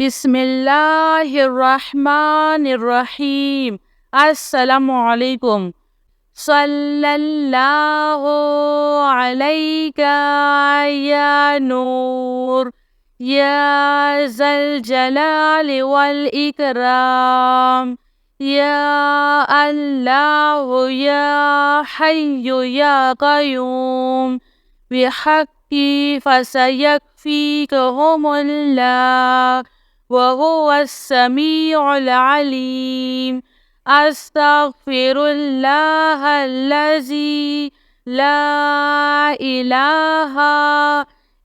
बिस्मिल्लाहिर्रहमानिर्रहीम। अस्सलामुअलैकुम। सल्लल्लाहु अलैका या नूर या ज़ल जलाल वल इकराम या अल्लाह या हय्यु या क़य्यूम बिहक़्क़ि फसयकफ़ीकहुमुल्लाह वहुवस्समीउल अलीम। अस्तग़फ़िरुल्लाहल्लज़ी ला इलाहा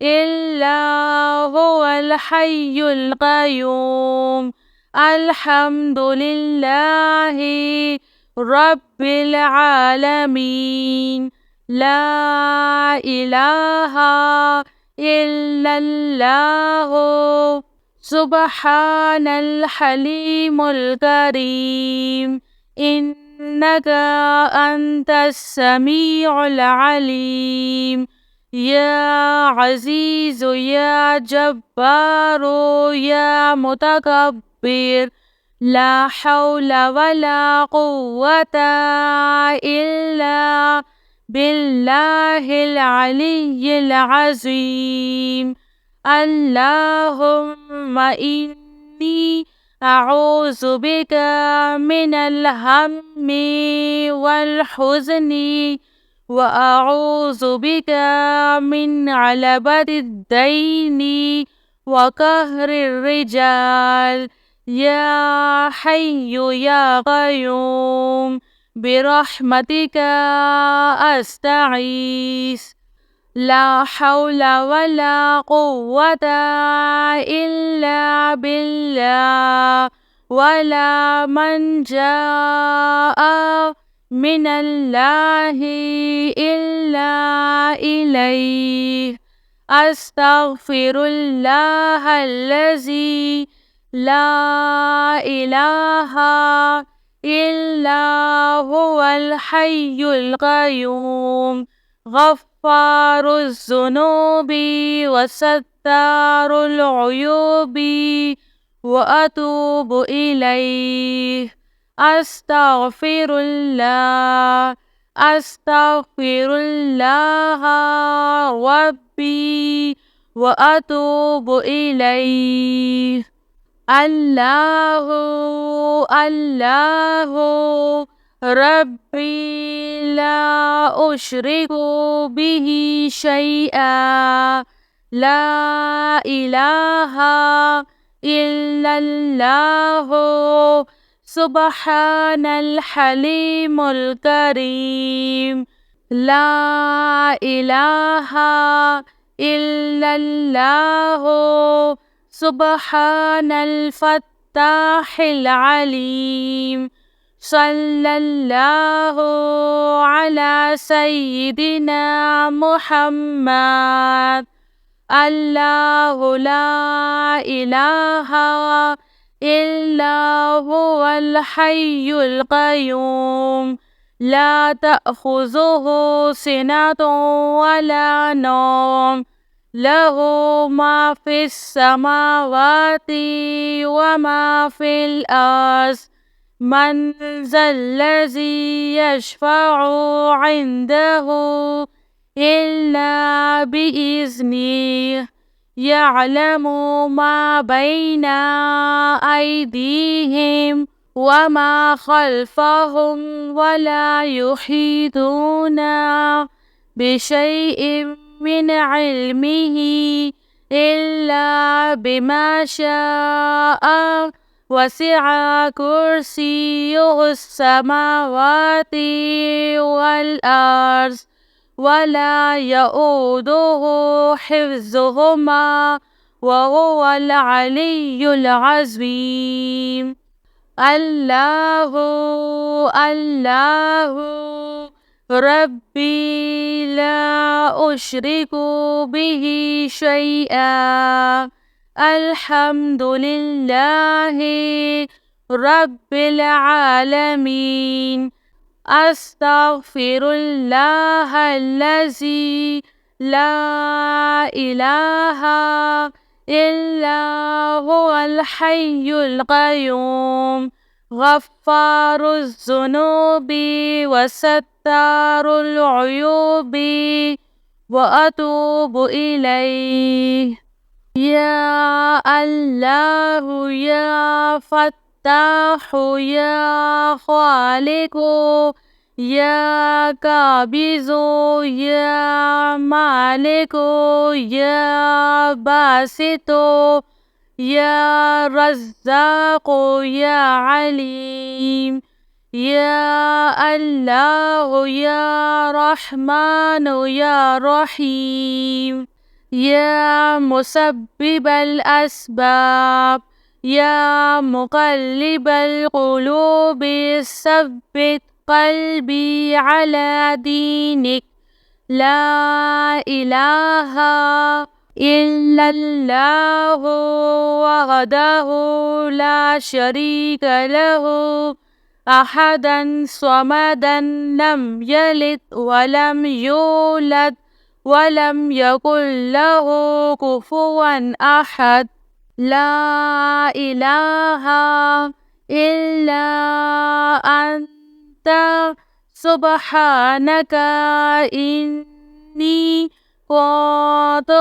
इल्ला हुवल हय्युल क़य्यूम। अल्हम्दुलिल्लाहि रब्बिल आलमीन। ला इलाहा इल्लल्लाहु सुब्हानल हलीमुल करीम। इन्नका अंतस समीउल अलीम। या अज़ीज़ु या जब्बारू या मुतकब्बिर। ला हौला वला कुव्वता इल्ला बिल्लाहिल अलिय्यिल अज़ीम। अल्लाहुम्मा इन्नी अऊज़ु बिका मिनल हम्मी वल हुज़्नी व अऊज़ु बिका मिन अलबतिद दैनी व कहरिर रिजाल। या हय्यु या क़य्यूम बिरहमतिका अस्तगीस। ला हौला वला कुव्वता इल्ला बिल्लाह। वला मल्जाअ मिनल्लाहि इल्ला इलैह। अस्तग़फिरुल्लाहल्लज़ी ला इलाहा इल्ला हुवल हय्युल क़य्यूम। गफ़्फ़ारुज़्ज़ुनूबि व सत्तारुल उयूबि व अतूबु इलैह। अस्तग़फिरुल्लाह अस्तग़फिरुल्लाह रब्बी व अतूबु इलैह। अल्लाहु अल्लाहु रब्बी ला उश्रिकु बिही शैआ। ला इलाहा इल्लल्लाहु सुब्हानल हलीमुल करीम। ला इलाहा इल्लल्लाहु सुब्हानल फ़त्ताहिल अलीम। सल्लल्लाहु अला सय्यिदिना मुहम्मद। अल्लाहु ला इलाहा इल्ला हुवल हय्युल क़य्यूम। ला तअख़ुज़ुहु सिनतुन वला नौम। लहू मा फ़िस समावाति व मा फ़िल अर्ज़। मन ज़ल्लज़ी यशफ़अु इंदहु इल्ला बिइज़्निह। यअलमु मा बैना अयदीहिम व मा ख़ल्फ़हुम वला युहीतूना बिशैइन मिन इल्मिही इल्ला बिमा शाअ। वसिअ कुर्सियुहुस समावाति वल अर्ज़ वला यऊदुहु हिफ्ज़ुहुमा व हुवल अलिय्युल अज़ीम। अल्लाहु अल्लाहु रब्बी ला उश्रिकु बिही शैआ। अल्हम्दुलिल्लाहि रब्बिल आलमीन। अस्तग़फिरुल्लाहल्लज़ी ला इलाहा इल्ला हुवल الحي القيوم غفار الذنوب وستار العيوب وأتوب إليه. يا الله يا فتاح يا خالق يا قابض يا مالك يا باسط يا رزاق يا عليم. يا الله يا رحمن يا رحيم. يا مسبب الأسباب يا مقلب القلوب ثبت قلبي على دينك. لا إله إلا الله وحده لا شريك له أحدا صمدا لم يلد ولم يولد ولم يكن له كفوا أحد. لا إله إلا أنت سبحانك إني كنت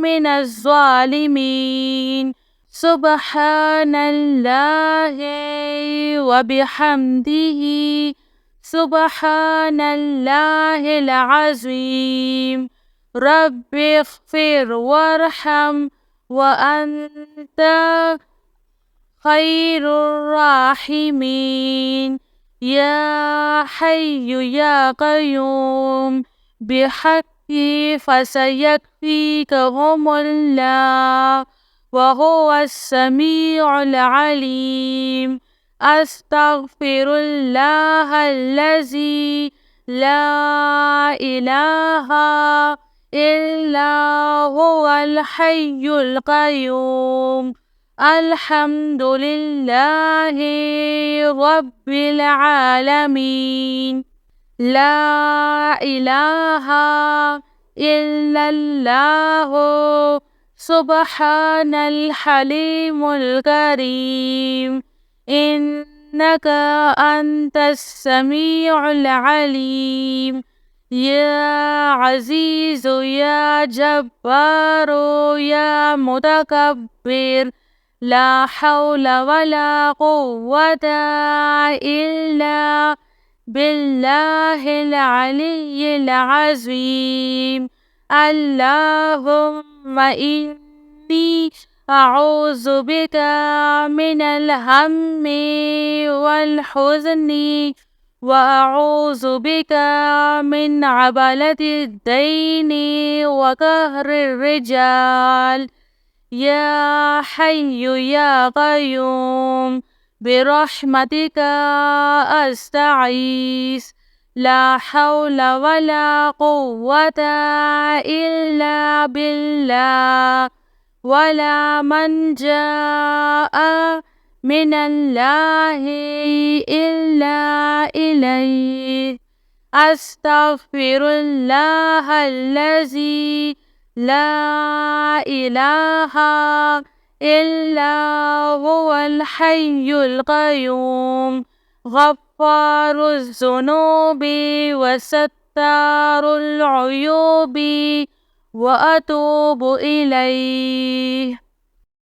من الظالمين. سبحان الله وبحمده سبحان الله العظيم. رب اغفر وارحم وأنت خير الراحمين. يا حي يا قيوم بحقي فسيكفيكهم الله وهو السميع العليم. أستغفر الله الذي لا إله إلا هو الحي القيوم. الحمد لله رب العالمين. لا إله إلا الله سبحان الحليم الكريم. إنك أنت السميع العليم. يا عزيز يا جبار يا متكبر لا حول ولا قوة إلا بالله العلي العظيم. اللهم إني أعوذ بك من الهم والحزن وأعوذ بك من عبلة الدين وقهر الرجال. يا حي يا قيوم برحمتك أستعيذ. لا حول ولا قوة إلا بالله ولا منجاء من الله إلا إليه. أستغفر الله الذي لا إله إلا هو الحي القيوم غفار الذنوب وستار العيوب وأتوب إليه.